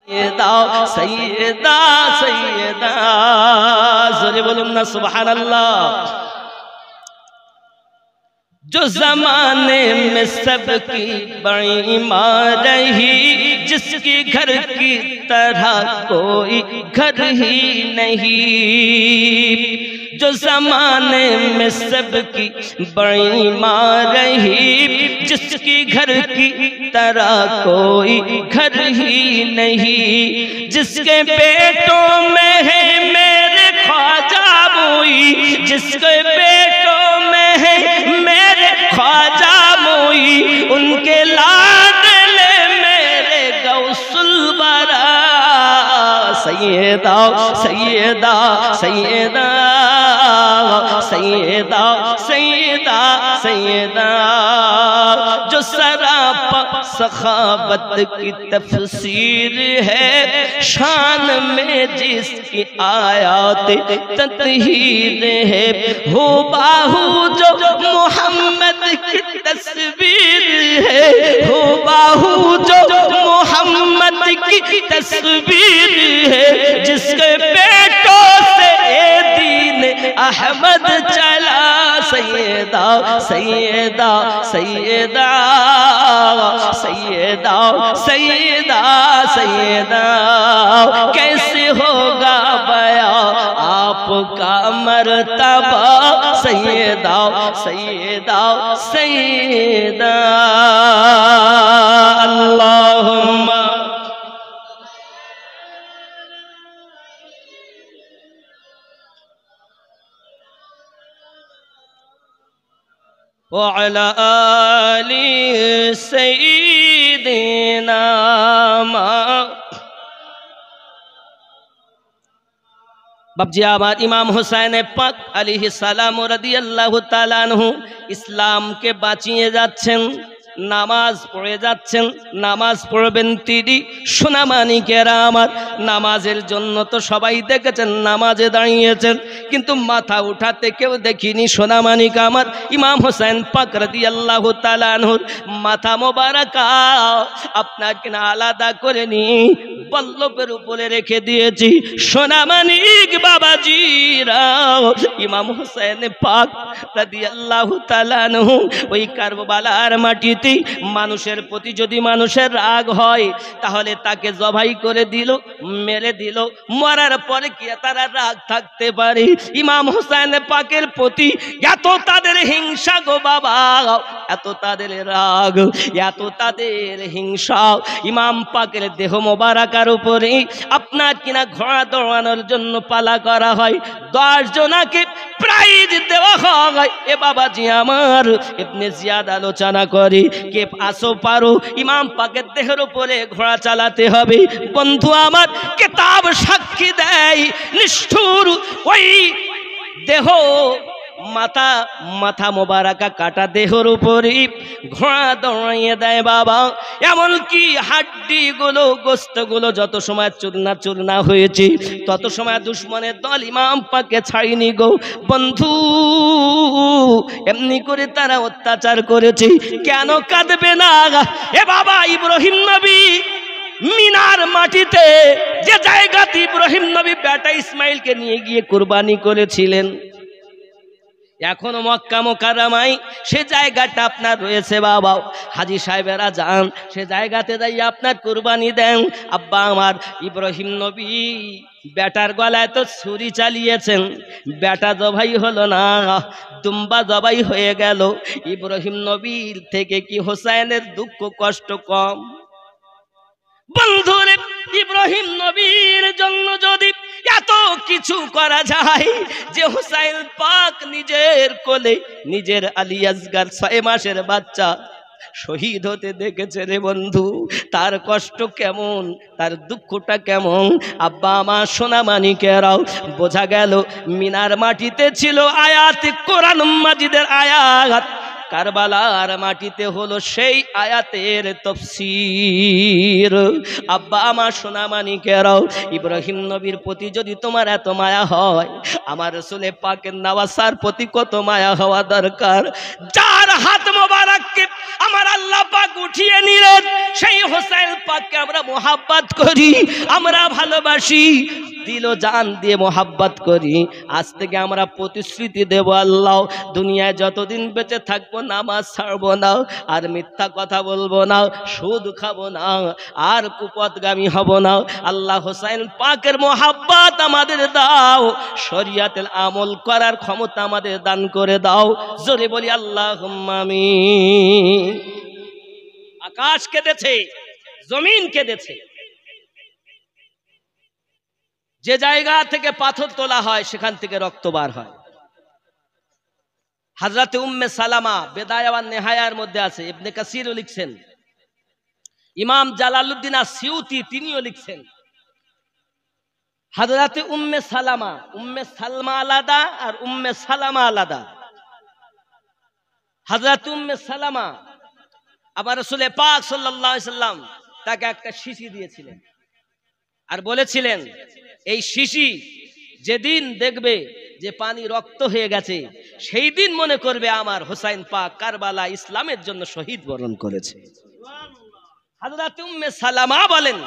सैयदा सैयदा जोरे बोलूं ना सुभानअल्लाह। जो जमाने में सबकी बड़ी माँ रही, जिसकी घर की तरह कोई घर ही नहीं। जो जमाने में सबकी बड़ी माँ रही, जिसकी घर की तरह कोई घर ही नहीं। जिसके पेटों में है मेरे ख्वाजा मोई, जिसके पेटों में है मेरे ख्वाजा मोई, उनके लाडले मेरे गौसुल बरा। सैयदा सैयदा सैयदा सैयदा सैयदा सैयदा। जो सरापा सखावत की तफसीर है, शान में जिसकी आयात तत्हीर है। हो बाहू जो मोहम्मद की तस्वीर है, हो बाहू जो मोहम्मद की तस्वीर है। जिसके पेटों से दीन अहमद चला। सैयदा सैयदा सैयदा सैयदा सैयदा सैयदा। कैसे होगा बया आपका मर्तबा। सैयदा सैयदा सैयदा। अल्लाहुम्मा वअला आलि सय्यिदिना। बाबजी आबाद इमाम हुसैन पाक अलैहि सलाम রাদিয়াল্লাহু তাআলা আনহু ইসলামকে বাঁচিয়ে যাচ্ছেন, নামাজ পড়ে যাচ্ছেন। নামাজ পড়বেন তিনি, সোনামানিকেরা আমার। নামাজের জন্য তো সবাই দেখেছেন নামাজে দাঁড়িয়েছেন, কিন্তু মাথা উঠাতে কেউ দেখিনি সোনামানিক আমার। ইমাম হোসেন পাক রাদিয়াল্লাহু তাআলা আনহুর মাথা মোবারকা আপনাকে না আলাদা করে নি পল্লবের উপরে রেখে দিয়েছি। সোনামানিক বাবাজিরা, ইমাম হোসেন পাক রাদিয়াল্লাহু তাআলা আনহু ওই কারবালার মাটিতে মানুষের প্রতি যদি মানুষের রাগ হয়, তাহলে তাকে জবাই করে দিল, মেরে দিল। মরার পরে কি তারা রাগ থাকতে পারে? ইমাম হোসেন পাকের প্রতি এত তাদের হিংসা গো বাবা, এত তাদের রাগ, এত তাদের হিংসা। ইমাম পাকের দেহ মোবারকার উপরে আপনার কিনা ঘোড়া দৌড়ানোর জন্য পালা করা হয়, 10 জনাকে প্রাইজ দেওয়া হয়। এ বাবাজি আমার, ইবনে জিয়াদ আলোচনা করে কে আসো পারো ইমাম পাকের দেহের উপরে ঘোড়া চালাতে হবে। বন্ধু আমার, কিতাব সাক্ষী দেয় নিষ্ঠুর ওই দেহ মাথা মাথা মোবারকা কাটা দেহের উপরে ঘোড়া দৌড়াইয়ে দেয় বাবা। এমনকি হাড্ডিগুলো গোস্তগুলো যত সময় চূর্ণা চূর্ণা হয়েছে, তত সময় দুশ্মনের দল ইমাম পাকে ছাড়িনি গো বন্ধু। এমনি করে তারা অত্যাচার করেছে। কেন কাঁদবে না এ বাবা? ইব্রাহিম নবী মিনার মাটিতে যে জায়গাতে ইব্রাহিম নবী বেটা ইসমাইলকে নিয়ে গিয়ে কুরবানি করেছিলেন, এখনো মক্কা মুকাররমায় সে জায়গাটা আপনার রয়েছে বাবা। হাজী সাহেবেরা যান, সে জায়গাতে যাই আপনার কুরবানি দেন। আব্বা আমার, ইব্রাহিম নবী বেটার গলায় তো ছুরি চালিয়েছেন, বেটা জবাই হলো না, দুম্বা জবাই হয়ে গেল। ইব্রাহিম নবীর থেকে কি হোসেনের দুঃখ কষ্ট কম? বন্ধুরে, ইব্রাহিম নবীর জন্য যদি এত কিছু করা যায়, যে হুসাইন পাক নিজের কোলে নিজের আলী আসগার 6 মাসের বাচ্চা শহীদ হতে দেখেছে রে বন্ধু, তার কষ্ট কেমন, তার দুঃখটা কেমন? আব্বা আমার সোনামানিকেরাও, বোঝা গেল মিনার মাটিতে ছিল আয়াত, কোরআন মাজিদের আয়াত। কারবালার মাটিতে হলো সেই আয়াতের তাফসীর। আব্বা আমার সোনা মানিকেরাও, ইব্রাহিম নবীর প্রতি যদি তোমার এত মায়া হয়, আমার রাসূল পাকের নওয়াসার প্রতি কত মায়া হওয়া দরকার। যার হাত মোবারককে আমার আল্লাহ পাক উঠিয়ে নিলেন, সেই হোসেন পাককে আমরা মোহাব্বত করি, আমরা ভালোবাসি, দিল জান দিয়ে মোহাব্বত করি। আজ থেকে আমরা প্রতিশ্রুতি দেব, আল্লাহ দুনিয়ায় যতদিন বেঁচে থাকবো নামাজ ছাড়বো না, আর মিথ্যা কথা বলবো না, সুদ খাবো না, আর কুপথগামী হব না। আল্লাহ হোসেন পাকের মোহাব্বত আমাদের দাও, শরিয়াতের আমল করার ক্ষমতা আমাদের দান করে দাও। জোরে বলি আল্লাহুম্মা আমিন। আকাশ কেঁদেছে, জমিন কেঁদেছে। যে জায়গা থেকে পাথর তোলা হয় সেখান থেকে রক্ত বার হয়। হযরত উম্মে সালামা বেদায়া ওয়ান নেহায়ার মধ্যে আছে, ইবনে কাসিরও লিখছেন, ইমাম জালালউদ্দিন আসিউতি তিনিও লিখছেন, হযরত উম্মে সালামা, উম্মে সালমা আলাদা আর উম্মে সালামা আলাদা। হযরত উম্মে সালামা আবার রাসূল পাক সাল্লাল্লাহু আলাইহি সাল্লাম তাকে একটা শিশি দিয়েছিলেন, আর বলেছিলেন এই শিশি যেদিন দেখবে যে পানি রক্ত হয়ে গেছে, সেই দিন মনে করবে আমার হোসাইন পাক কারবালা ইসলামের জন্য শহীদ বরণ করেছে। হযরত উম্মে সালামা বলেন,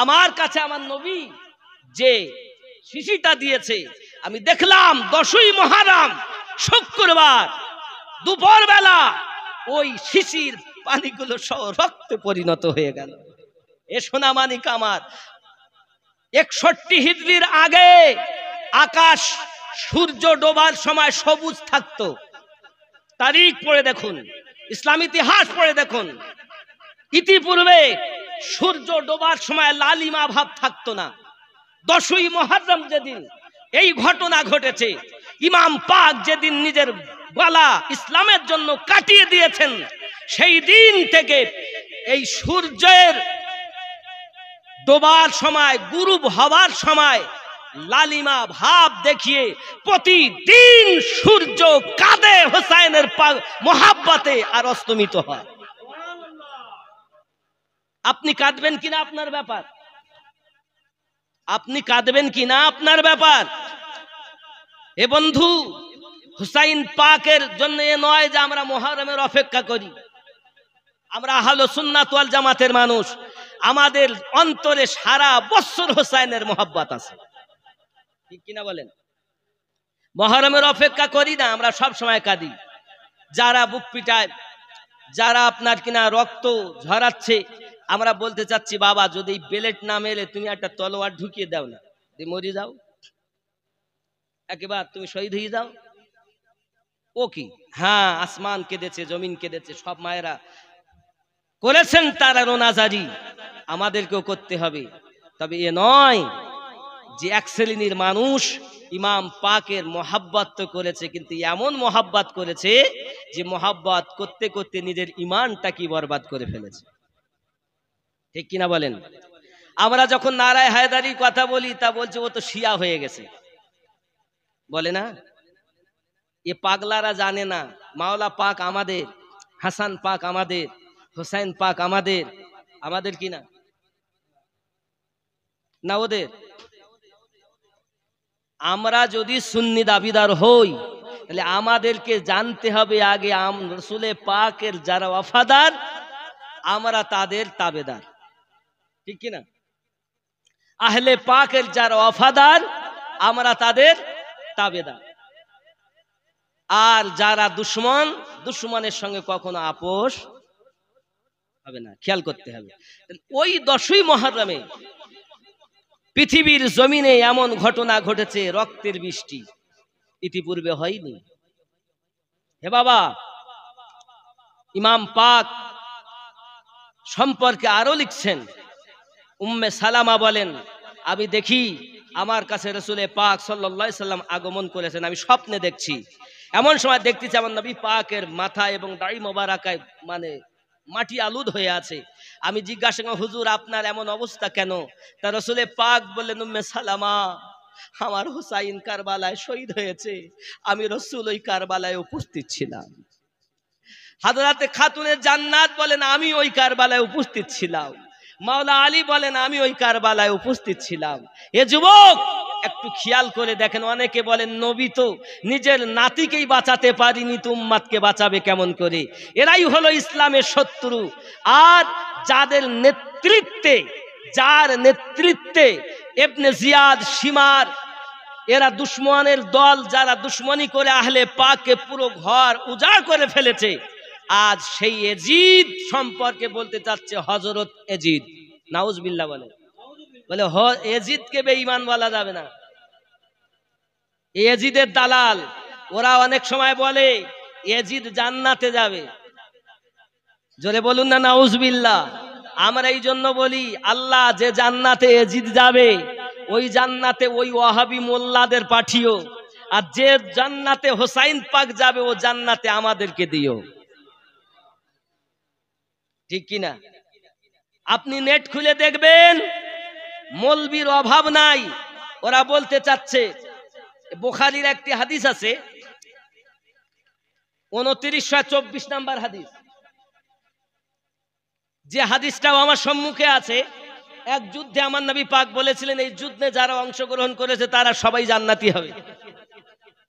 আমার কাছে আমার নবী যে শিশিটা দিয়েছে, আমি দেখলাম 10ই মুহররম শুক্রবার দুপুর বেলা ওই শিশির পানিগুলো সব রক্তে পরিণত হয়ে গেল। এ সোনা মানিক আমার, 61 হিজরির আগে আকাশ সূর্য ডোবার সময় সবুজ থাকতো। তারিখ পড়ে দেখুন, ইসলাম ইতিহাস পড়ে দেখুন, ইতিপূর্বে সূর্য ডোবার সময় লালিমা ভাব থাকতো না। 10ই মুহররম যেদিন এই ঘটনা ঘটেছে, ইমাম পাক যেদিন নিজের গলা ইসলামের জন্য কাটিয়ে দিয়েছেন, সেই দিন থেকে এই সূর্যের ডোবার সময়, গুরুব হওয়ার সময় লালিমা ভাব দেখিয়ে প্রতিদিন সূর্য কাঁদে হোসাইনের মোহাব্বতে আর অস্তমিত হয়। আপনি কাঁদবেন কিনা আপনার ব্যাপার, আপনি কাঁদবেন কিনা আপনার ব্যাপার। এ বন্ধু, হুসাইন পাকের জন্য এ নয় যে আমরা মুহররমের অপেক্ষা করি। আমরা আহলে সুন্নাত ওয়াল জামাতের মানুষ, আমাদের অন্তরে সারা বছর হুসাইনের মোহাব্বত আছে, ঠিক কিনা বলেন? মুহররমের অপেক্ষা করি না, আমরা সব সময় কাঁদি। যারা বুক পিটায়, যারা আপনার কিনা রক্ত ঝরাচ্ছে, আমরা বলতে চাচ্ছি বাবা যদি বেলেট না মেলে তুমি একটা তলোয়ার ঢুকিয়ে দাও না, তুমি মরে যাও, একেবারে তুমি শহীদ হয়ে যাও। ও কি, হ্যাঁ আসমান কেঁদেছে, জমিন কেঁদেছে, সব মায়েরা করেছেন তারা রোনাজারি, আমাদেরকেও করতে হবে। তবে এ নয় যে এক শ্রেণীর মানুষ ইমাম পাকের মোহাব্বত তো করেছে, কিন্তু এমন মোহাব্বত করেছে যে মোহাব্বত করতে করতে নিজের ইমানটা কি বরবাদ করে ফেলেছে, ঠিক কিনা বলেন? আমরা যখন নারায়ে হায়দারির কথা বলি, তা বলছে ও তো শিয়া হয়ে গেছে, বলে না? এ পাগলারা জানে না মাওলা পাক আমাদের, হাসান পাক আমাদের, হোসেন পাক আমাদের, আমাদের কি না? না ওদের? আমরা যদি সুন্নি দাবিদার হই, তাহলে আমাদেরকে জানতে হবে আগে রাসূলে পাকের যারা ওয়াফাদার আমরা তাদের তাবেদার, ঠিক কিনা? আহলে পাকের যারা ওয়াফাদার আমরা তাদের তাবেদার। আর যারা দুশমন, দুশমনের সঙ্গে কখনো আপোষ হবে না, খেয়াল করতে হবে। ওই 10ই মুহররমে পৃথিবীর জমিনে এমন ঘটনা ঘটেছে, রক্তের বৃষ্টি ইতিপূর্বে হয়নি। হে বাবা, ইমাম পাক সম্পর্কে আরো লিখছেন, উম্মে সালামা বলেন, আমি দেখি আমার কাছে রাসূলে পাক সাল্লাল্লাহু আলাইহি সাল্লাম আগমন করেছেন, আমি স্বপ্নে দেখছি। এমন সময় দেখতেছি আমার নবী পাকের মাথা এবং দাড়ি মোবারকায় মানে মাটি আলুদ হয়ে আছে। আমি জিজ্ঞাসা করলাম, হুজুর আপনার এমন অবস্থা কেন? তা রাসূলে পাক বললেন, উম্মে সালামা, আমার হুসাইন কারবালায় শহীদ হয়েছে, আমি রাসূল ওই কারবালায় উপস্থিত ছিলাম। হযরতে খাতুনে জান্নাত বলেন আমি ওই কারবালায় উপস্থিত ছিলাম। মাওলা আলী বলেন আমি ওই কারবালায় উপস্থিত ছিলাম। এ যুবক একটু খেয়াল করে দেখেন, অনেকে বলেন নবী তো নিজের নাতিকেই বাঁচাতে পারিনি, তো উম্মাতকে বাঁচাবে কেমন করে? এরাই হলো ইসলামের শত্রু। আর যার নেতৃত্বে ইবনে জিয়াদ, শিমার, এরা দুশ্মনের দল, যারা দুশ্মনী করে আহলে পাককে পুরো ঘর উজাড় করে ফেলেছে, আজ সেই এজিদ সম্পর্কে বলতে চাচ্ছে হযরত এজিদ। নাউজুবিল্লাহ বলে এজিদকে বেঈমান বলা যাবে না, এজিদের দালাল। ওরা অনেক সময় বলে এজিদ জান্নাতে যাবে, জোরে বলুন না নাউজুবিল্লাহ। আমরা এই জন্য বলি আল্লাহ যে জান্নাতে এজিদ যাবে, ওই জান্নাতে ওই ওয়াহাবি মোল্লাদের পাঠিও, আর যে জান্নাতে হোসাইন পাক যাবে ও জান্নাতে আমাদেরকে দিও। ঠিক কিনা? আপনি নেট খুলে দেখবেন, মৌলবীর অভাব নাই। ওরা বলতে চাচ্ছে, বুখারীর একটি হাদিস আছে 2924 নাম্বার হাদিস, যে হাদিসটাও আমার সম্মুখে আছে। এক যুদ্ধে আমার নবী পাক বলেছিলেন এই যুদ্ধে যারা অংশগ্রহণ করেছে তারা সবাই জান্নাতি হবে।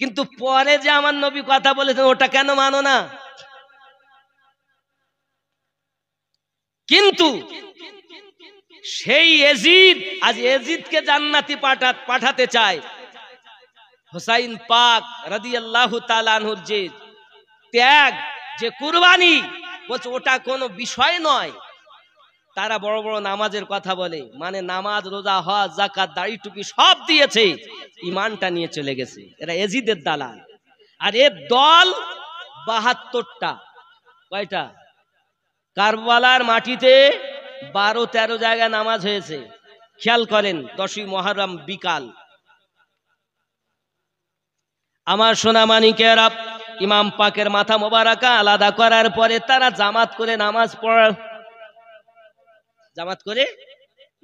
কিন্তু পরে যে আমার নবী কথা বলেছেন ওটা কেন মানো না? কিন্তু সেই এজিদ আজ এজিদকে জান্নাতি পাঠাতে চায়। হুসাইন পাক রাদিয়াল্লাহু তাআলা আনহুর যে ত্যাগ, যে কুরবানি, বলছে ওটা কোনো বিষয় নয়। তারা বড় বড় নামাজের কথা বলে, মানে নামাজ, রোজা, হজ, যাকাত, দাড়ি টুপি সব দিয়েছে, ঈমানটা নিয়ে চলে গেছে। এরা এজিদের দালাল। আর এর দল 72টা। কয়টা? কারবালার মাটিতে 12-13 জায়গায় নামাজ হয়েছে। খেয়াল করেন, 10ই মুহররম বিকাল। আমার সোনা মানিকেরা, ইমাম পাকের মাথা মোবারকা আলাদা করার পরে তারা জামাত করে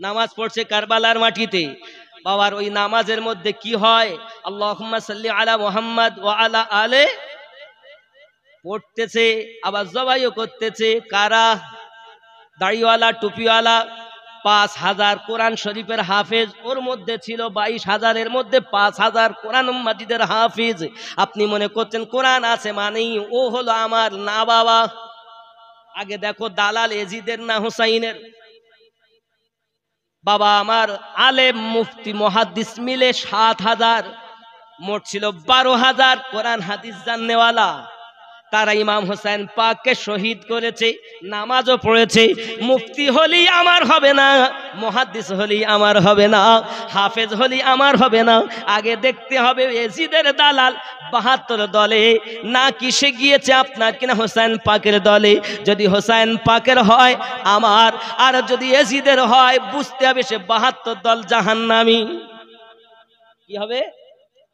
নামাজ পড়ছে কারবালার মাটিতে। বাবার ওই নামাজের মধ্যে কি হয়? আল্লাহুম্মা সাল্লি আলা মুহাম্মদ ওয়া আলা আলে পড়তেছে, আবার জবাইও করতেছে। কারা? দাড়িওয়ালা, টুপিওয়ালা, 5000 কোরআন শরীফের হাফেজ। ওর মধ্যে ছিল 22,000-এর মধ্যে 5000 কোরআন মাজিদের হাফেজ। আপনি মনে করছেন কোরআন আছে মানেই ও হলো আমার? না বাবা, আগে দেখো দালাল এজিদের না হুসাইনের? বাবা আমার আলেম, মুফতি, মুহাদ্দিস মিলে 7000, মোট ছিল 12,000 কোরআন হাদিস জাননেওয়ালা। তারা ইমাম হোসেন পাককে শহীদ করেছে, নামাজও পড়েছে। মুফতি হলি আমার হবে না, মুহাদ্দিস হলি আমার হবে না, হাফেজ হলি আমার হবে না। আগে দেখতে হবে এজিদের দালাল 72 দলে না কিসে গিয়েছে, আপনার কিনা হোসেন পাকের দলে। যদি হোসেন পাকের হয় আমার, আর যদি এজিদের হয় বুঝতে হবে সে 72 দল জাহান্নামী। কি হবে?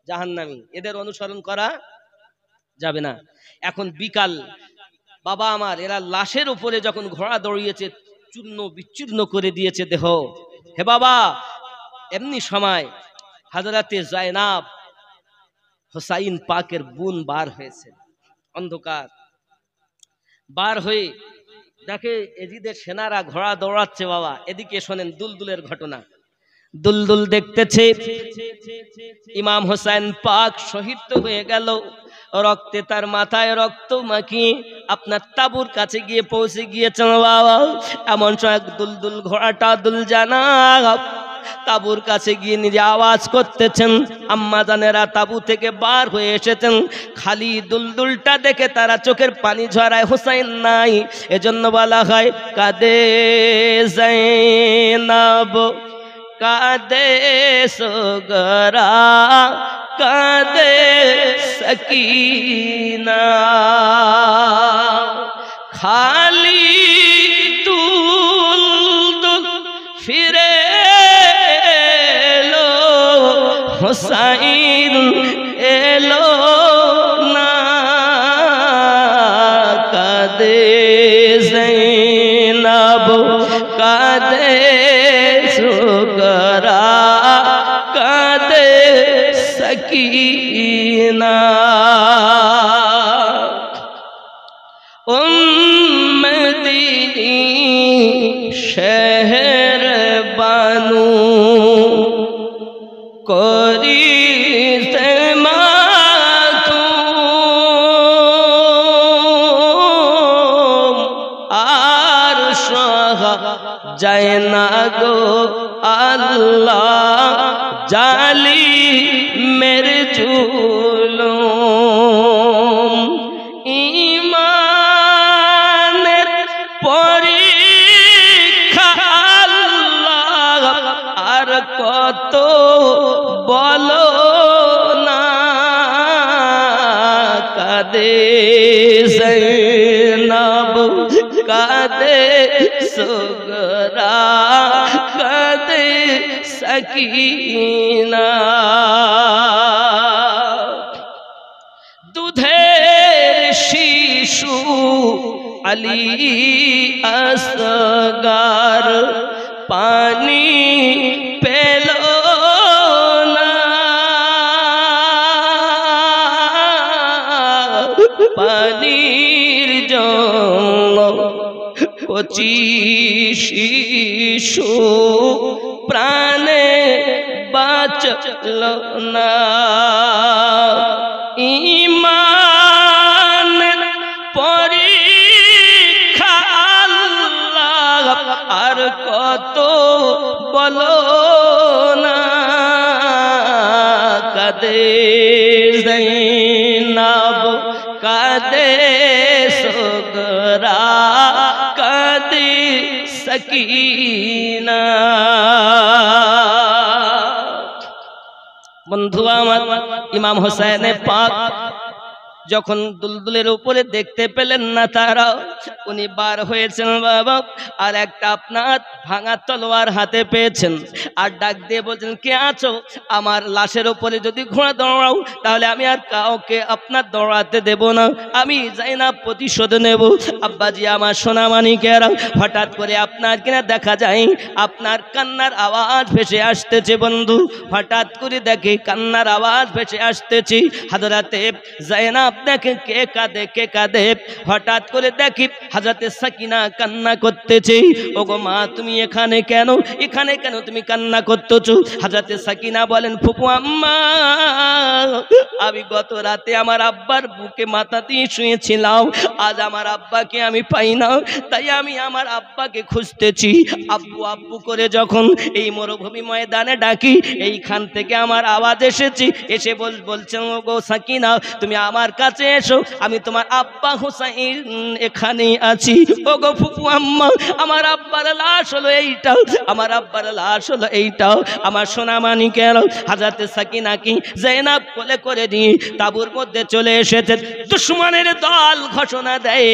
জাহান্নামী। এদের অনুসরণ করা যাবে না। এখন বিকাল, বাবা আমার, এরা লাশের উপরে যখন ঘোড়া দৌড়িয়েছে, চূর্ণ বিচূর্ণ করে দিয়েছে দেহ। হে বাবা, এমনি সময় হযরতে জায়নাব হুসাইন পাকের বোন বার হয়েছে, অন্ধকার বার হয়ে দেখে এজিদের সেনারা ঘোড়া দৌড়াচ্ছে। বাবা এদিকে শোনেন দুলদুলের ঘটনা। দুলদুল দেখতেছে ইমাম হোসেন পাক শহীদ তো হয়ে গেল, রক্তে তার মাথায় রক্ত মাখিয়ে আপনার তাবুর কাছে গিয়ে পৌঁছে গিয়েছেন। বাবা এমন সময় দুলদুল ঘোড়াটা দুলজানা তাবুর কাছে গিয়ে নিজে আওয়াজ করতেছেন। আম্মা জানেরা তাবু থেকে বার হয়ে এসেছেন, খালি দুলদুলটা দেখে তারা চোখের পানি ঝরায়, হুসাইন নাই। এজন্য বলা হয় কাঁদে জাইনাব, কাঁদে সোগরা, কাঁদে সকিনা, খালি দুলদুল ফিরে এলো, হুসাইন এলো না। কাঁদে জাইনাব, কাঁদে সোগরা, কাঁদে সকিনা। ও করিতে আর সহা যায় না গো আল্লাহ জালিমের জুলুম। ঈমানের পরীক্ষা আল্লাহ আর কত বলো না, কাঁদে জৈনব কাঁদে সুগরা কাঁদে সকিনা। দুধের শিশু আলী আসগার পানি পেল না, পানির জন্য কচি শিশু প্রাণে বাঁচল না। ঈমান পরীক্ষা আল্লাহ আর কত বলো না, কাঁদে জৈনব কাঁদে সুগরা কাঁদে সকিনা। বন্ধু আমার, ইমাম হোসেন পাক যখন দুলদুলের উপরে দেখতে পেলেন না তারা, উনি বার হয়েছেন বাবা, আর একটা আপনার ভাঙা তলোয়ার হাতে পেয়েছেন, আর ডাক দিয়ে বলছেন কে আছো? আমার লাশের উপরে যদি ঘোড়া দৌড়াও তাহলে আমি আর কাউকে আপনার দৌড়াতে দেব না, আমি যাই না প্রতিশোধ নেব। আব্বাজি আমার সোনামানিকেরা, হঠাৎ করে আপনার কিনা দেখা যায় আপনার কান্নার আওয়াজ ভেসে আসতেছে বন্ধু। হঠাৎ করে দেখে কান্নার আওয়াজ ভেসে আসতেছে। হযরতে যায়েনব দেখে কে কাঁদে কে কাঁদে। হঠাৎ করে দেখি হযরতে সাকিনা কান্না করতেছে। ওগো মা, তুমি এখানে কেন? এখানে কেন তুমি কান্না করতেছো? হযরতে সাকিনা বলেন, ফুপু আম্মা, আমি গত রাতে আমার আব্বার বুকে মাথা দিয়ে শুয়েছিলাম, আজ আমার আব্বাকে আমি পাই না, তাই আমি আমার আব্বাকে খুঁজতেছি। আব্বু আব্বু করে যখন এই মরুভূমি ময়দানে ডাকি, এইখান থেকে আমার আওয়াজ এসেছি। এসে বলছেন ওগো সাকিনা, তুমি আমার কাছে এসো, আমি তোমার আব্বা হুসাইন এখানেই আছি। ওগো ফুপু আম্মা, আমার আব্বার লাশ হলো এইটা, আমার আব্বার লাশ হলো এইটা। আমার সোনামানিকের হযরতে সাকিনা কি যায়েনব কোলে করে নিয়ে তাঁবুর মধ্যে চলে এসেছে। দুশমনের দল ঘোষণা দেয়,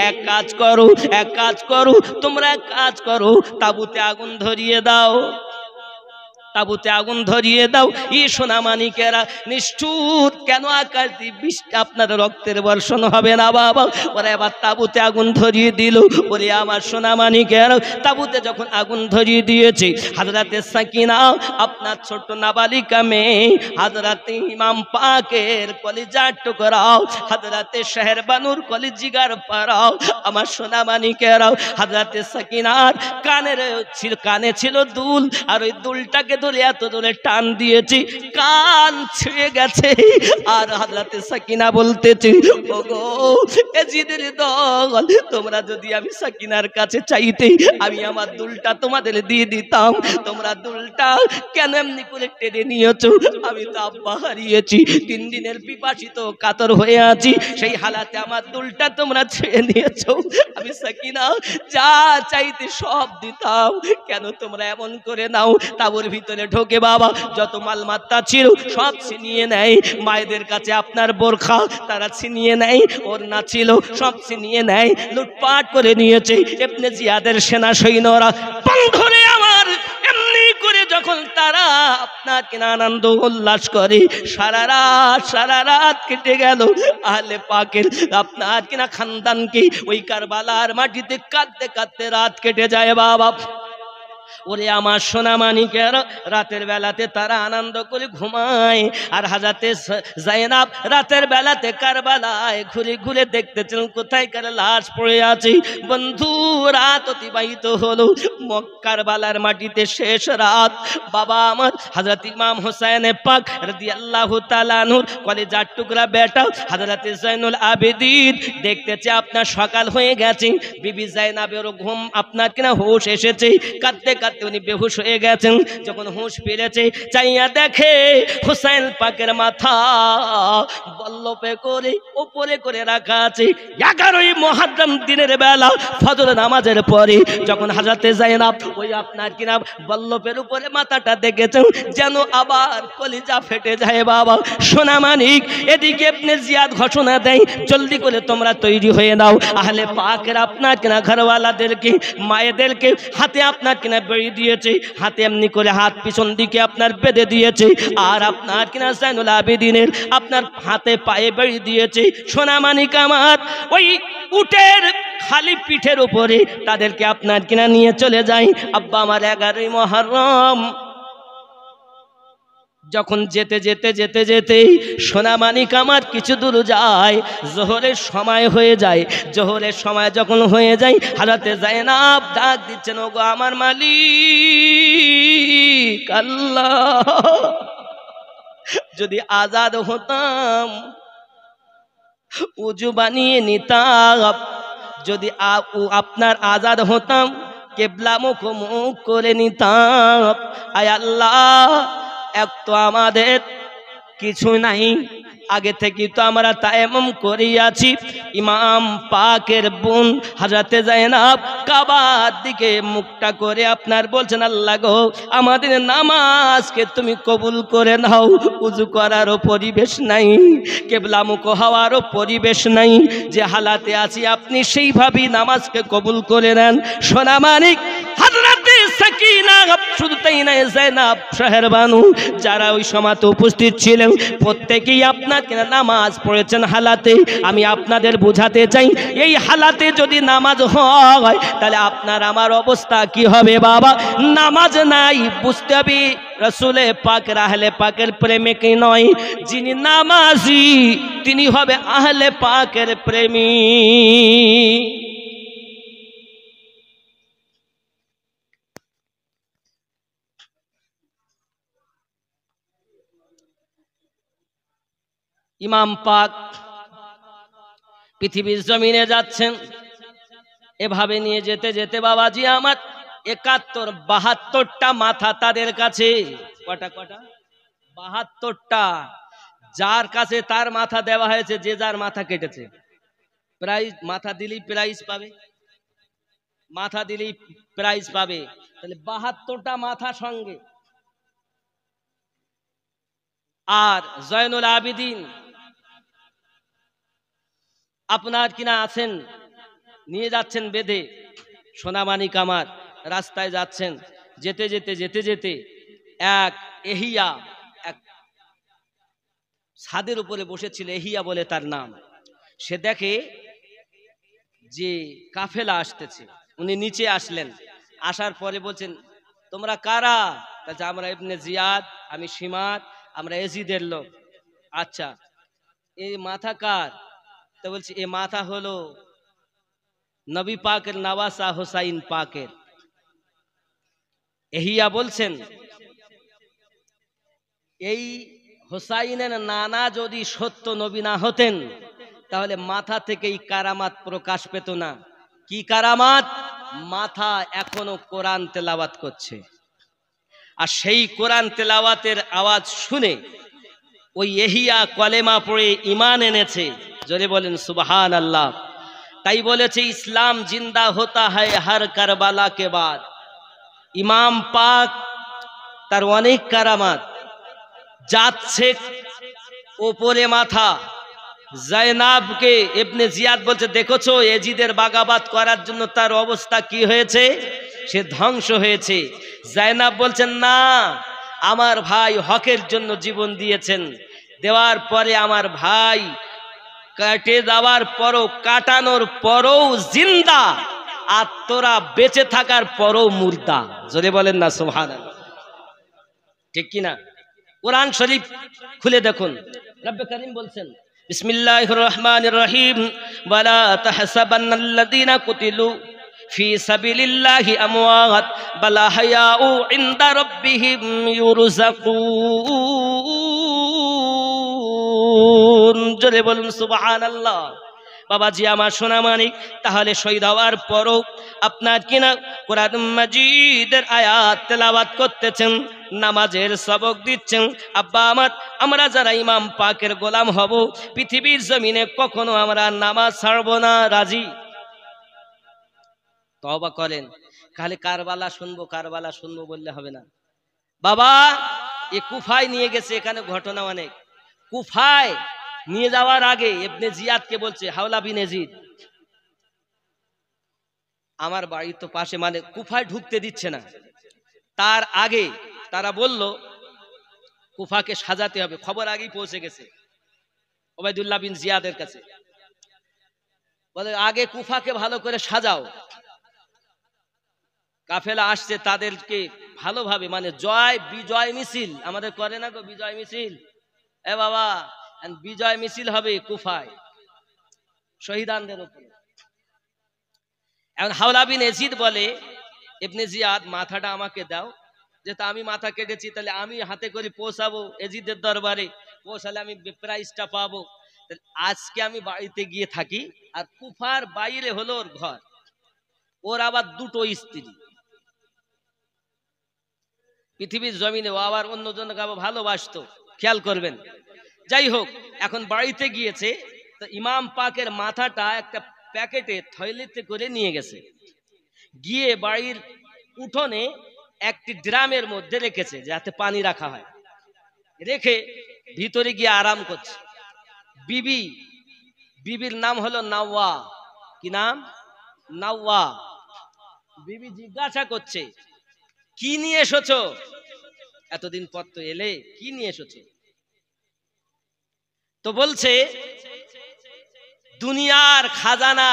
এক কাজ করো, এক কাজ করো, তোমরা এক কাজ করো, তাঁবুতে আগুন ধরিয়ে দাও, তাঁবুতে আগুন ধরিয়ে দাও। ই সোনামানিকেরা নিষ্ঠুর, কেন আকাশ দিয়ে বৃষ্টি আপনার রক্তের বর্ষণ হবে না বাবা? ওরা এবার তাঁবুতে আগুন ধরিয়ে দিল। ওরে আমার সোনামানিকেরা, তাঁবুতে যখন আগুন ধরিয়ে দিয়েছে, হযরতে সাকিনা আপনার ছোট্ট নাবালিকা মেয়ে হযরতে ইমাম পাকের কলিজার টুকরাও, হযরতে শেহরবানুর কলিজিগার পারাও, আমার সোনামানিকেরা, হযরতে সাকিনার কানে ছিল দুল, আর ওই দুলটাকে ধরে এত ধরে টান দিয়েছি, কান ছুঁয়ে গেছে। আর হযরতে সাকিনা বলতেছে, ওগো এজিদের দল, তোমরা যদি আমি সাকিনার কাছে চাইতে, আমি আমার দুলটা তোমাদের দিয়ে দিতাম, তোমরা দুলটা কেন এমনি করে টেনে নিয়েছো? আমি তো আব্বা হারিয়েছি, 3 দিনের পিপাসিত কাতর হয়ে আছি, সেই হালাতে আমার দুলটা তোমরা ছুঁয়ে নিয়েছো। আমি সাকিনা যা চাইতে সব দিতাম, কেন তোমরা এমন করে নাও? তাঁবুর ভিতরে ঢোকে বাবা, যত মালমাত্তা ছিল সব ছিনিয়ে নেয়। মায়েদের কাছে আপনার বোরখা তারা ছিনিয়ে নেয়, ওড়না ছিল সব ছিনিয়ে নেয়, লুটপাট করে নিয়েছে। ইবনে জিয়াদের সেনা সৈন্যরা বন্ধরে আমার এমনি করে যখন তারা আপনার কিনা আনন্দ উল্লাস করে, সারা রাত কেটে গেল। আহলে পাকের আপনার কিনা খানদানকে ওই কারবালার মাটিতে কাঁদতে কাঁদতে রাত কেটে যায় বাবা। ওরে আমার সোনামানিকের, রাতের বেলাতে তারা আনন্দ করে ঘুমায়, আর হযরতে যায়েনব রাতের বেলাতে কারবালায় ঘুরে ঘুরে দেখতেছেন কোথায় কার লাশ পড়ে আছে। বন্ধু, রাত অতিবাহিত হলো, কারবালার মাটিতে শেষ রাত। বাবা আমার হযরত ইমাম হুসাইন পাক রাদিয়াল্লাহু তাআলা আনহুর কলিজার টুকরা বেটা হযরতে জয়নুল আবেদিন দেখতেছে আপনার সকাল হয়ে গেছে। বিবি যায়েনবের ঘুম আপনার কিনা হুঁশ এসেছে, কাঁদতে কাঁদতে উনি বেহুশ হয়ে গেছেন। যখন হুঁশ ফিরেছে, চাইয়া দেখে হুসাইন পাকের মাথা বল্লভে করে উপরে করে রাখা আছে। 11ই মুহররম দিনের বেলা ফজর নামাজের পরে যখন হযরতে যায়েনব ওই আপনার কিনা বল্লভের উপরে মাথাটা দেখেছেন, যেন আবার কলিজা ফেটে যায়। বাবা সোনামানিক, এদিকে ইবনে জিয়াদ ঘোষণা দেয়, জলদি করে তোমরা তৈরি হয়ে নাও। আহলে পাকের আপনার কিনা ঘরওয়ালাদেরকে, মায়েদেরকে হাতে আপনার কিনা বেড়ি দিয়েছে, হাতে এমনি করে হাত পিছন দিকে আপনার বেঁধে দিয়েছে, আর আপনার কিনা জয়নুল আবেদিনের আপনার হাতে পায়ে বেড়ি দিয়েছে। সোনামানিক আমার, ওই উটের খালি পিঠের উপরে তাদেরকে আপনার কিনা নিয়ে চলে যায়। আব্বা আমার 11ই মুহররম যখন যেতে যেতে যেতে যেতে সোনামানিক আমার কিছু দূর যায়, জোহরের সময় হয়ে যায়। জোহরের সময় যখন হয়ে যায়, হযরতে যায়েনব ডাক দিচ্ছেন, ওগো আমার মালিক আল্লাহ, যদি আজাদ হতাম, উজু বানিয়ে নিতাম, যদি আপনার আজাদ হতাম, কিবলা মুখ করে নিতাম। আয় আল্লাহ, এক তো আমাদের কিছু নাই, আগে থেকে তো আমরা তায়াম্মুম করিয়াছি। ইমাম পাকের বোন হযরতে যায়েনব কাবার দিকে মুখটা করে আপনার বলছেন, আল্লাহ গো, আমাদের নামাজকে তুমি কবুল করে নাও। উযু করারও পরিবেশ নাই, কিবলা মুখ হওয়ারও পরিবেশ নাই, যে হালাতে আছি আপনি সেইভাবেই নামাজকে কবুল করে নেন। সোনামানিক হযরতে সাকিনা, শুধু তাই নয়, যায়েনব শাহরবানু যারা ওই সমাতে উপস্থিত ছিলেন প্রত্যেকেই আপনার নামাজ পড়েছেন হালাতে। আমি আপনাদের বোঝাতে চাই, এই হালাতে যদি নামাজ হয় তাহলে আপনার আমার অবস্থা কি হবে। বাবা, নামাজ নাই, বুঝতে হবে রাসূলে পাকের আহলে পাকের প্রেমিক নয়, যিনি নামাজি তিনি হবে আহলে পাকের প্রেমিক। ইমাম পাক পৃথিবীর জমিনে যাচ্ছেন, এভাবে নিয়ে যেতে যেতে বাবাজি আমার 72টা মাথা তাদের কাছে। কটা? 72টা। যার কাছে তার মাথা দেওয়া হয়েছে, যে যার মাথা কেটেছে প্রাইজ, মাথা দিলেই প্রাইজ পাবে, মাথা দিলেই প্রাইজ পাবে। তাহলে 72টা মাথা সঙ্গে। আর জয়নুল আবেদিন আপনার কিনা আছেন, নিয়ে যাচ্ছেন বেঁধে। সোনামানিক আমার রাস্তায় যাচ্ছেন, যেতে যেতে যেতে যেতে এক এহিয়া, এক ছাদের উপরে বসেছিল, এহিয়া বলে তার নাম। সে দেখে যে কাফেলা আসতেছে, উনি নিচে আসলেন। আসার পরে বলছেন, তোমরা কারা? তাহলে আমরা ইবনে জিয়াদ, আমি সিমাত, আমরা এজিদের লোক। আচ্ছা, এই মাথা কার? তো বলছি, এই মাথা হলো নবী পাকের নওয়াসা হুসাইন পাকের। এহিয়া বলছেন, এই হুসাইনের নানা যদি সত্য নবী না হতেন তাহলে মাথা থেকে এই কারামাত প্রকাশ পেত না। কি কারামাত? মাথা এখনো কোরআন তেলাওয়াত করছে, আর সেই কোরআন তেলাওয়াতের আওয়াজ শুনে ওই এহিয়া কলেমা পড়ে ঈমান এনেছে। জোরে বলেন সুবহানাল্লাহ। তাই বলেছে, ইসলাম জিন্দা হতা হয় হর কারবালা কে বাদ। ইমাম পাক তার অনেক কারামাত, যাচ্ছে ওপরে মাথা। যায়েনবকে ইবনে জিয়াদ বলছে, দেখেছো এজিদের বাগাবাত করার জন্য তার অবস্থা কি হয়েছে, সে ধ্বংস হয়েছে। যায়েনব বলছেন, না, আমার ভাই হকের জন্য জীবন দিয়েছেন, দেওয়ার পরে আমার ভাই কেটে যাওয়ার পরও, কাটানোর পরও জিন্দা, আর তোরা বেঁচে থাকার পরও মুর্দা। জোরে বলেন না সুবহানাল্লাহ, ঠিক কিনা? কোরআন শরীফ খুলে দেখুন, রব্বে কারীম বলছেন বিসমিল্লাহির রহমানির রহিম, ওয়ালা তাহসাবান্নাল্লাযীনা কুতিলু ফি সাবিলিল্লাহি আমওয়াত বাল আহয়াউ ইনদা রাব্বিহিম ইউরযাকুন। জোরে বলুন সুবহানাল্লাহ। বাবাজি আমার সোনা মানিক, তাহলে শহীদ হওয়ার পরও আপনার কিনা কোরআন মাজিদের আয়াত তেলাওয়াত করতেছেন, নামাজের সবক দিচ্ছেন। আব্বা আমার, আমরা যারা ইমাম পাকের গোলাম হব, পৃথিবীর জমিনে কখনো আমরা নামাজ ছাড়বো না। রাজি? তওবা করেন। খালি কারবালা শুনবো কারবালা শুনবো বললে হবে না বাবা। এ কুফায় নিয়ে গেছে, এখানে ঘটনা অনেক। কুফায় নিয়ে যাওয়ার আগে ইবনে জিয়াদকে বলছে, হাওলা বিন ইয়াজিদ, আমার বাড়ি তো পাশে, মানে কুফায় ঢুকতে দিচ্ছে না। তার আগে তারা বলল কুফাকে সাজাতে হবে, খবর আগেই পৌঁছে গেছে ওবায়দুল্লাহ বিন জিয়াদের কাছে। বলে আগে কুফাকে ভালো করে সাজাও। কাফেলা আসছে, তাদেরকে ভালোভাবে, মানে জয় বিজয় মিছিল আমাদের করে না গো, বিজয় মিছিল। এ বাবা, বিজয় মিছিল হবে কুফায় শহীদানদের উপরে। এখন হাওলা বিন ইয়াজিদ বলে, ইবনে জিয়াদ মাথাটা আমাকে দাও, যেহেতু আমি মাথা কেটেছি তাহলে আমি হাতে করে পৌঁছাবো ইয়াজিদের দরবারে, পৌঁছালে আমি প্রাইজটা পাবো। আজকে আমি বাড়িতে গিয়ে থাকি, আর কুফার বাইরে হলো ওর ঘর, ওর আবার দুটো স্ত্রী। পৃথিবীর জমিনে ও আবার অন্যজনকে আবার ভালোবাসতো, খেয়াল করবেন। যাই হোক, এখন বাড়িতে গিয়েছে, তো ইমাম পাকের মাথাটা একটা প্যাকেটে থৈলিতে করে নিয়ে গেছে, গিয়ে বাড়ির উঠোনে একটি ড্রামের মধ্যে রেখেছে যাতে পানি রাখা হয়। রেখে ভিতরে গিয়ে আরাম করছে। বিবির নাম হলো নাওয়া। কি নাম? নাওয়া। বিবি জিজ্ঞাসা করছে, কি নিয়ে এসেছো? এতদিন পর তো এলে, কি নিয়ে এসেছো? তো বলছে, দুনিয়ার খাজানা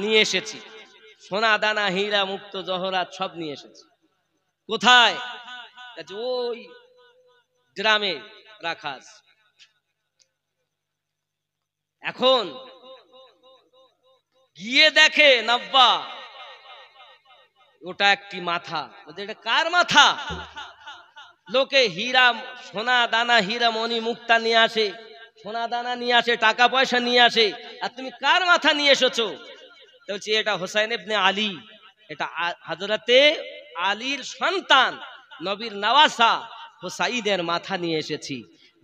নিয়ে এসেছি, সোনা দানা হীরা মুক্ত জহরাত সব নিয়ে এসেছি। কোথায়? ওই গ্রামে রাখা আছে। এখন গিয়ে দেখে নাব্বা, ওটা একটি মাথা। এটা কার মাথা? লোকে হীরা সোনা দানা হীরা মণি মুক্তা নিয়ে আসে, সোনা দানা নিয়ে আসে, টাকা পয়সা নিয়ে আসে, আর তুমি কার মাথা নিয়ে এসেছো? বলছি এটা হোসাইন ইবনে আলী, এটা হযরতে আলীর সন্তান নবীর নওয়াসা হোসাইনের মাথা নিয়ে এসেছি।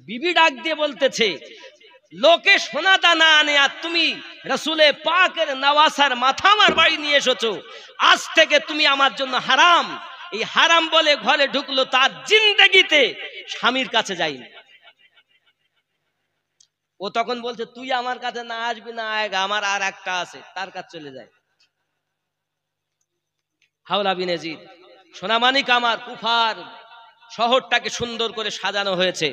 বিবি ডাক দিয়ে বলতেছে, লোকে সোনা দানা আনে, আর তুমি রাসূলে পাকের নওয়াসার মাথা আমার বাড়ি নিয়ে এসেছো। আজ থেকে তুমি আমার জন্য হারাম। এই হারাম বলে ঘরে ঢুকলো, তার জিন্দেগিতে স্বামীর কাছে যায়নি। ও তখন বলছে, তুই আমার কাছে না আসবি না, আমার আর একটা আছে, তার কাছে চলে যায়। হাওলা বিন ইয়াজিদ, সোনামানিক আমার, কুফার শহরটাকে সুন্দর করে সাজানো হয়েছে।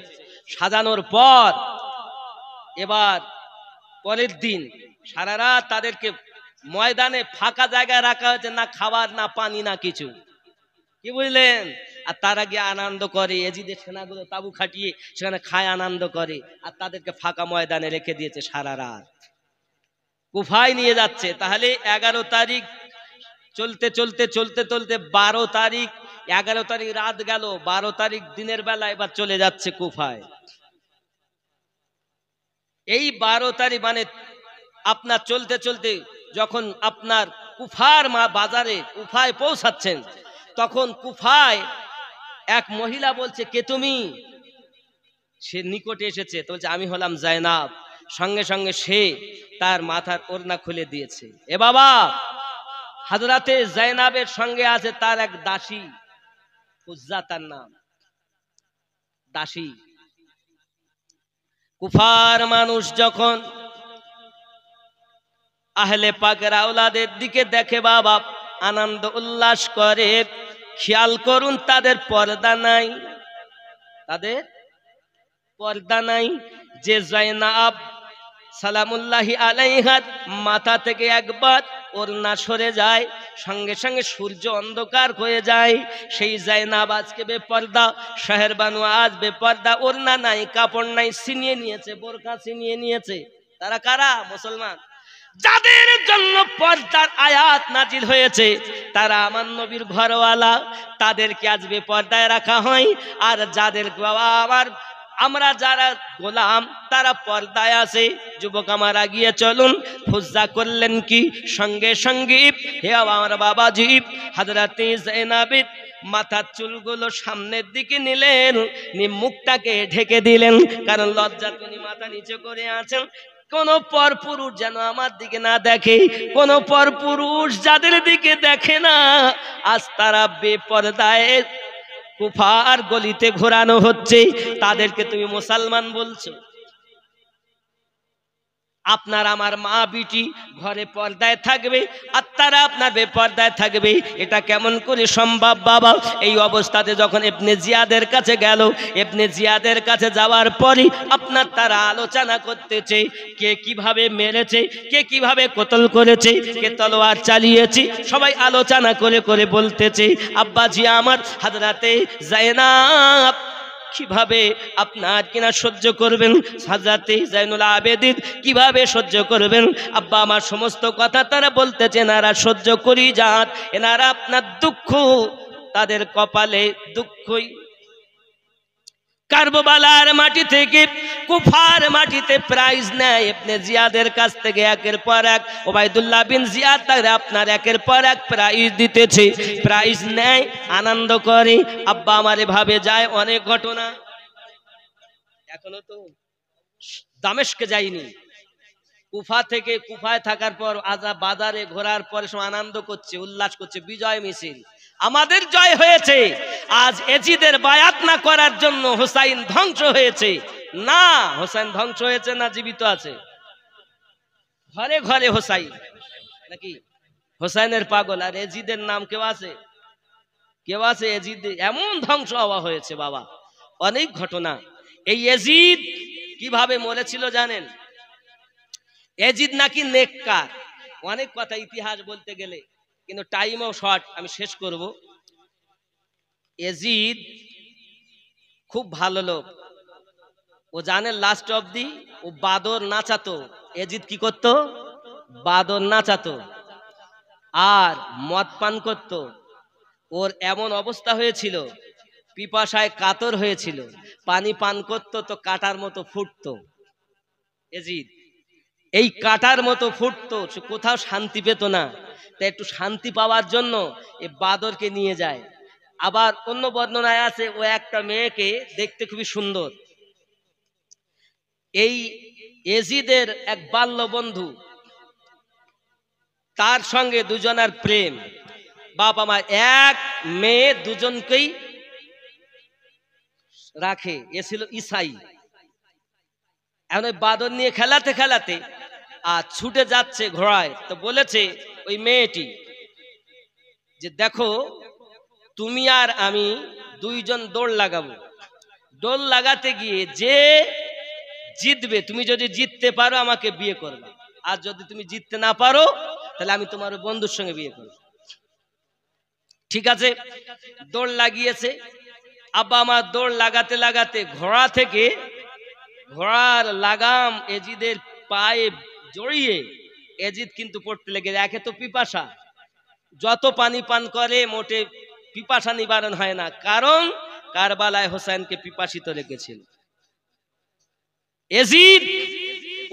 সাজানোর পর এবার পরের দিন সারা রাত তাদেরকে ময়দানে ফাঁকা জায়গায় রাখা হয়েছে, না খাবার না পানি না কিছু। কি বুঝলেন? আর তারা গিয়ে আনন্দ করে, এজিদের সেনাগুলো তাবু খাটিয়ে সেখানে খায়, আনন্দ করে, আর তাদেরকে ফাঁকা ময়দানে রেখে দিয়েছে সারা রাত। কুফায় নিয়ে যাচ্ছে। তাহলে 11 তারিখ চলতে চলতে চলতে চলতে 12 তারিখ, 11 তারিখ রাত গেল, 12 তারিখ দিনের বেলা এবার চলে যাচ্ছে কুফায়। এই 12 তারিখ মানে আপনার চলতে চলতে যখন আপনার কুফার বাজারে কুফায় পৌঁছাচ্ছেন, তখন কুফায় এক মহিলা বলছে, কে তুমি? সে নিকটে এসেছে, তো বলছে আমি হলাম জায়নাব। সঙ্গে সঙ্গে সে তার মাথার ওড়না খুলে দিয়েছে। এ বাবা, হযরতে জায়নাবের সঙ্গে আছে তার এক দাসী, হুজ্জা তার নাম, দাসী। কুফার মানুষ যখন আহলে পাকের আওলাদের দিকে দেখে বাবা, আনন্দ উল্লাস করে। খেয়াল করুন, তাদের পর্দা নাই, তাদের পর্দা নাই। যে জায়নাব সালামুল্লাহি আলাইহার মাথা থেকে একবার ওড়না সরে যায়, সঙ্গে সঙ্গে সূর্য অন্ধকার হয়ে যায়। সেই জায়নাব আজকে বেপর্দা, শহর বানু আজ বেপর্দা, ওড়না নাই, কাপড় নাই, ছিনিয়ে নিয়েছে, বোরকা ছিনিয়ে নিয়েছে। তারা কারা? মুসলমান। যাদের জন্য পর্দার আয়াত নাজিল হয়েছে তারা আমার নবীর ঘরওয়ালা, তাদেরকে আজ বেপর্দায় রাখা হয়। আর যাদের বাবা আমরা যারা গোলাম তারা পর্দায় আছে। যুবক আমার আগিয়ে চলুন। ফুজ্জা করলেন কি? সঙ্গে সঙ্গে হে আমার বাবাজি হযরতে যায়েনাব মাথার চুলগুলো সামনের দিকে নিলেন, মুখটাকে ঢেকে দিলেন, কারণ লজ্জার তিনি মাথা নিচে করে আছেন। কোন পরপুরুষ যেন আমার দিকে না দেখে। কোন পরপুরুষ যাদের দিকে দেখে না, আজ তারা বেপরদায় কুফার গলিতে ঘোরানো হচ্ছে, তাদেরকে তুমি মুসলমান বলছো। আপনার আমার মা বিটি ঘরে পর্দায় থাকবে আর তারা আপনার বেপর্দায় থাকবে, এটা কেমন করে সম্ভব বাবা? এই অবস্থাতে যখন ইবনে জিয়াদের কাছে গেল, ইবনে জিয়াদের কাছে যাওয়ার পরই আপনার তারা আলোচনা করতেছে কে কিভাবে মেরেছে, কে কিভাবে কতল করেছে, কে তলোয়ার চালিয়েছে, সবাই আলোচনা করে করে বলতেছে আব্বাজি আমার হযরতে যায়েনাব কিভাবে আপনার কিনা সহ্য করবেন, হযরতে যায়নুল আবেদিন কিভাবে সহ্য করবেন। আব্বা আমার সমস্ত কথা তারা বলতেছে, এনারা সহ্য করি যান, এনারা আপনার দুঃখ, তাদের কপালে দুঃখই। কারবালার মাটি থেকে কুফার মাটিতে প্রাইজ নেয় ইবনে জিয়াদের কাছ থেকে একের পর এক। ওবাইদুল্লাহ বিন জিয়াদ তারা আপনার একের পর এক প্রাইজ দিতেছে, প্রাইজ নেয়, আনন্দ করে। আব্বা আমার এভাবে যায় অনেক ঘটনা। এখনো তো দামেস্কে যায়নি, কুফা থেকে, কুফায় থাকার পর আজা বাজারে ঘোরার পরে সব আনন্দ করছে, উল্লাস করছে, বিজয় মিছিল, আমাদের জয় হয়েছে। আজ এজিদের বায়াত না করার জন্য হুসাইন ধ্বংস হয়েছে না, হুসাইন ধ্বংস হয়েছে না, জীবিত আছে। ঘরে ঘরে হুসাইন নাকি, হুসাইনের পাগল। আর এজিদের নাম কেউ আছে? কেউ আছে? এজিদ এমন ধ্বংস হওয়া হয়েছে বাবা, অনেক ঘটনা। এই এজিদ কিভাবে মরেছিল জানেন? এজিদ নাকি নেককার, অনেক কথা ইতিহাস বলতে গেলে, কিন্তু টাইমও শর্ট, আমি শেষ করব। এজিদ খুব ভালো লোক, ও জানে লাস্ট অবধি ও বাদর নাচাতো। এজিদ কি করত? বাদর নাচাতো আর মদ পান করত। ওর এমন অবস্থা হয়েছিল, পিপাসায় কাতর হয়েছিল, পানি পান করত তো কাটার মতো ফুটতো। এজিদ এই কাটার মতো ফুটতো, সে কোথাও শান্তি পেত না। তাই একটু শান্তি পাওয়ার জন্য এ বাদরকে নিয়ে যায়। আবার অন্য বর্ণনায় আছে ও একটা মেয়েকে দেখতে খুবই সুন্দর। এই এজিদের এক বাল্য বন্ধু, তার সঙ্গে দুজনের প্রেম। বাবা মা এক মেয়ে দুজনকেই রাখে, এ ছিল ঈসাই। এখন ওই বাদর নিয়ে খেলাতে খেলাতে আর ছুটে যাচ্ছে ঘোড়ায়, তো বলেছে ওই মেয়েটি যে দেখো তুমি আর আমি দুইজন দৌড় লাগাবো, দৌড় লাগাতে গিয়ে যে জিতবে, তুমি যদি জিততে পারো আমাকে বিয়ে করবে, আর যদি তুমি জিততে না পারো তাহলে আমি তোমার বন্ধুর সঙ্গে বিয়ে করব। ঠিক আছে, দৌড় লাগিয়েছে। আব্বা আমার দৌড় লাগাতে লাগাতে ঘোড়া থেকে ঘোড়ার লাগাম এজিদের পায়ে জড়িয়ে এজিদ কিন্তু পড়তে লেগে। একে তো পিপাসা, যত পানি পান করে মোটে পিপাসা নিবারণ হয় না, কারণ কারবালায় হোসেনকে পিপাসিত রেখেছিল। এজিদ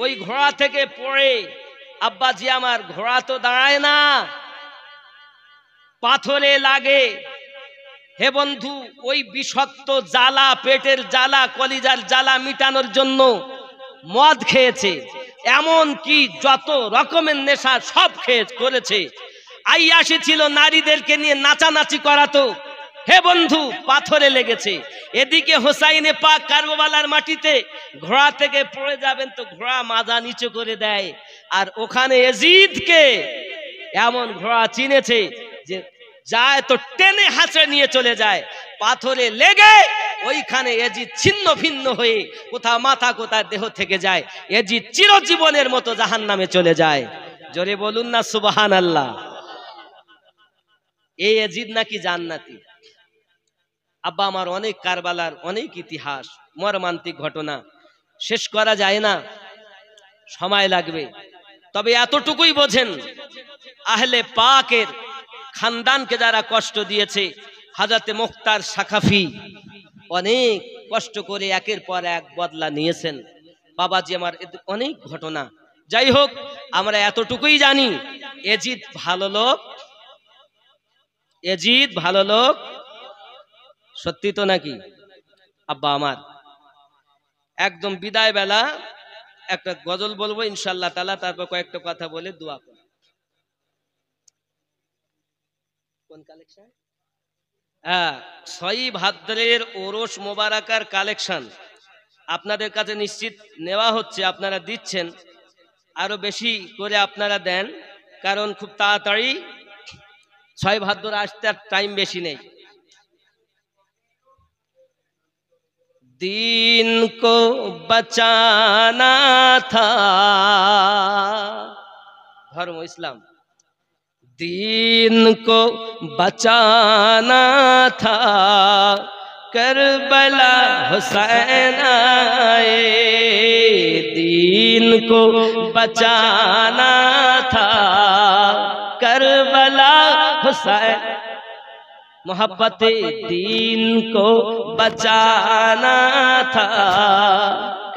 ওই ঘোড়া থেকে পড়ে, আব্বাজি আমার ঘোড়া তো দাঁড়ায় না, পাথরে লাগে। হে বন্ধু, ওই বিষাক্ত জ্বালা, পেটের জ্বালা, কলিজার জ্বালা মিটানোর জন্য মদ খেয়েছে, এমন কি যত রকমের নেশা সব করেছে। আইয়াসি ছিল, নারীদেরকে নিয়ে নাচানাচি করাতো। হে বন্ধু, পাথরে লেগেছে। এদিকে হোসাইনে পাক কারবালার মাটিতে ঘোড়া থেকে পড়ে যাবেন তো ঘোড়া মাজা নিচু করে দেয়। আর ওখানে এজিদকে এমন ঘোড়া চিনেছে যে যায় তো টেনে হাঁচড়ে নিয়ে চলে যায়। পাথরে লেগে ওইখানে এজিদ ছিন্ন ভিন্ন হয়ে কোথা মাথা কোথা দেহ থেকে যায়, এজিদ চিরজীবনের মতো জাহান্নামে চলে যায়। জোরে বলুন না সুবহানাল্লাহ। এই এজিদ নাকি জান্নাতি। আব্বা আমার অনেক কারবালার অনেক ইতিহাস, মর্মান্তিক ঘটনা, শেষ করা যায় না, সময় লাগবে। তবে এতটুকুই বোঝেন, আহলে পাকের খানদানকে যারা কষ্ট দিয়েছে, হযরতে মুখতার সাকাফি অনেক কষ্ট করে একের পর এক বদলা নিয়েছেন। বাবাজি আমার অনেক ঘটনা। যাই হোক, আমরা এতটুকুই জানি, এজিদ ভালো লোক, এজিদ ভালো লোক। সত্যি তো নাকি আব্বা আমার? একদম বিদায় বেলা একটা গজল বলবো ইনশাআল্লাহ তাআলা, তারপর কয়েকটা কথা বলে দোয়া করব। কোন কালেকশন? হ্যাঁ, 6 ভাদ্রের ওরস মোবারকার কালেকশন আপনাদের কাছে নিশ্চিত নেওয়া হচ্ছে, আপনারা দিচ্ছেন, আরো বেশি করে আপনারা দেন, কারণ খুব তাড়াতাড়ি 6 ভাদ্র আসতে আর টাইম বেশি নেই। दीन को बचाना था, धर्म इस्लाम, दीन को बचाना था, करबला हुसैन आए, दीन को बचाना था, करबला हुसैन, मोहब्बत दीन को बचाना था,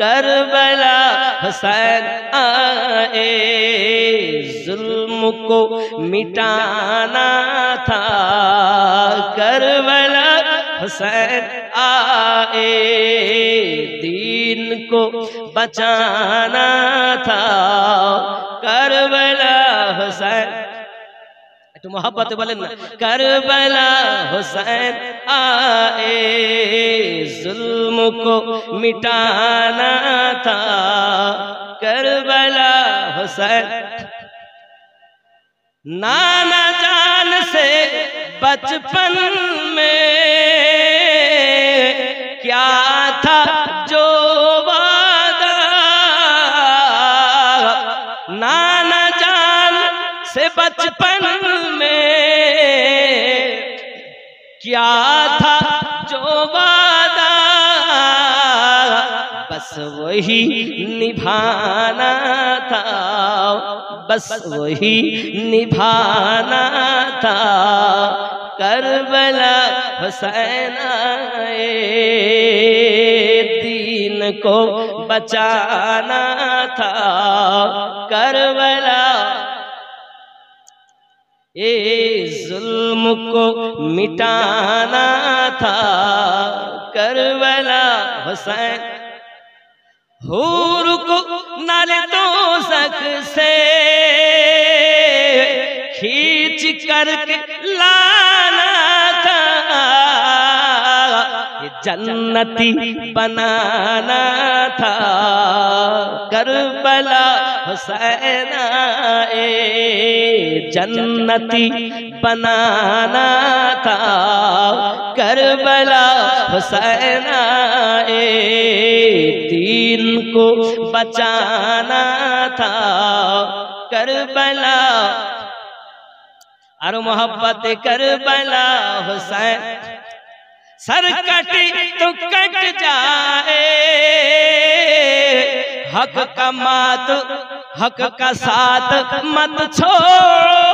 करबला हुसैन आए, जुल्म को मिटाना था, करबला हुसैन आए, दीन को बचाना था, करबला हुसैन, तो मोहब्बत बोलें ना, करबला हुसैन आए, जुल्म को मिटाना था, करबला हुसैन। नाना जान से बचपन में क्या था जो वादा, नाना जान से बचपन में क्या था जो वादा, बस वही निभाना था, बस वही निभाना था, करबला हुसैन आए, दीन को बचाना था, करबला, ए जुल्म को मिटाना था, करबला हुसैन। हूर को नाले दोज़ख से खींच करके लाना था, ये जन्नती बनाना था, करबला हुसैन आए, जन्नती बनाना था, करबला हुसैन आए, दीन को बचाना था, करबला, और मोहब्बत करबला हुसैन। सर कटे तो कट जाए, हक का मात हक का साथ मत छोड़ो,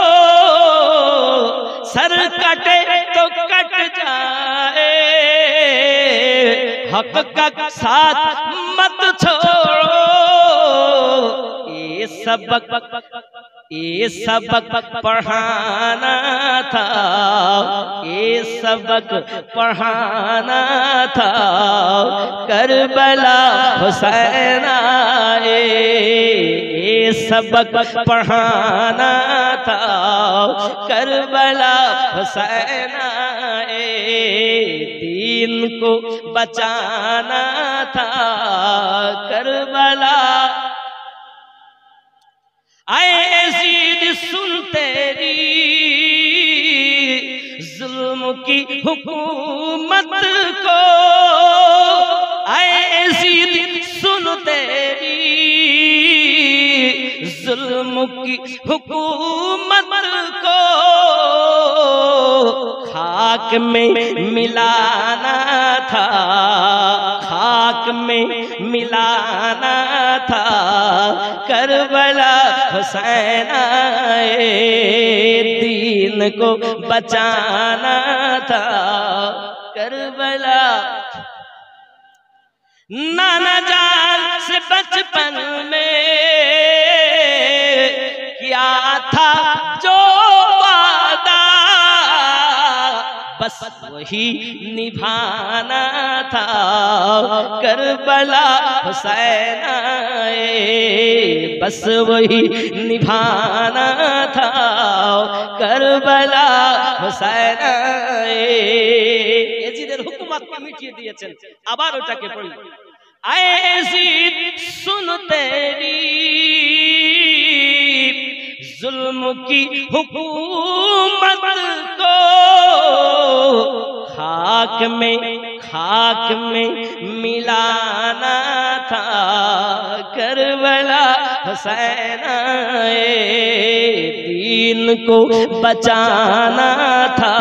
सर कटे तो कट जाए, हक का साथ मत छोड़ो, ये सबक पढ़ाना था, ये सबक पढ़ाना था, करबला हुसैन आए, ये सबक पढ़ाना था, करबला हुसैन आए, दीन को बचाना था, करबला। आए यज़ीद सुन तेरी जुल्म की हुकूमत को, जुल्म की हुकूमत को खाक में मिलाना था, खाक में मिलाना था। करबला हुसैन आए, दीन को बचाना था। करबला नाना जान से बचपन में किया था जो वादा, बस वही निभाना था। करबला हुसैन आए, बस वही निभाना था। करबला हुसैन आए, यजीদের হুকুমতকে মিটিয়ে দিয়েছেন। আবার ওটাকে পড়ি। आए यजीद सुन तेरी जुल्म की हुकूमत को खाक में मिलाना था। करबला हुसैन आए, दीन को बचाना था।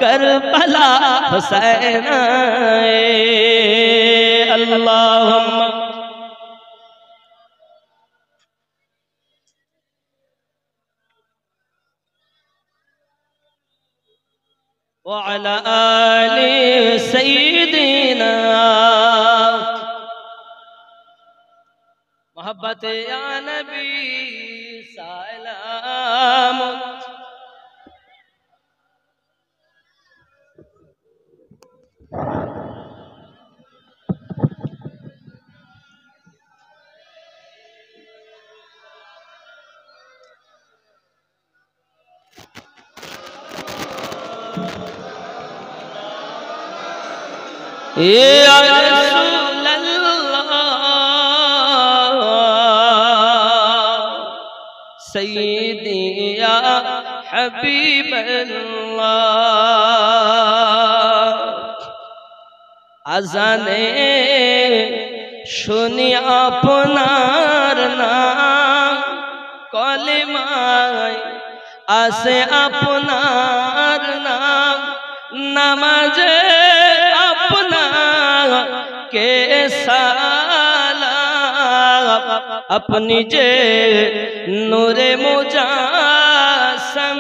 करबला हुसैन आए। अल्लाहुम्मा व अला आलि सय्यिदिना मोहब्बत या नबी सलाम। या रसूल अल्लाह सय्यदी या हबीब अल्लाह। আজানে শুনি আপনার নাম, কলেমায় আসে আপনার নাম, নামাজে আপনাকে সালাম। अपनी जे नूरे मुजासम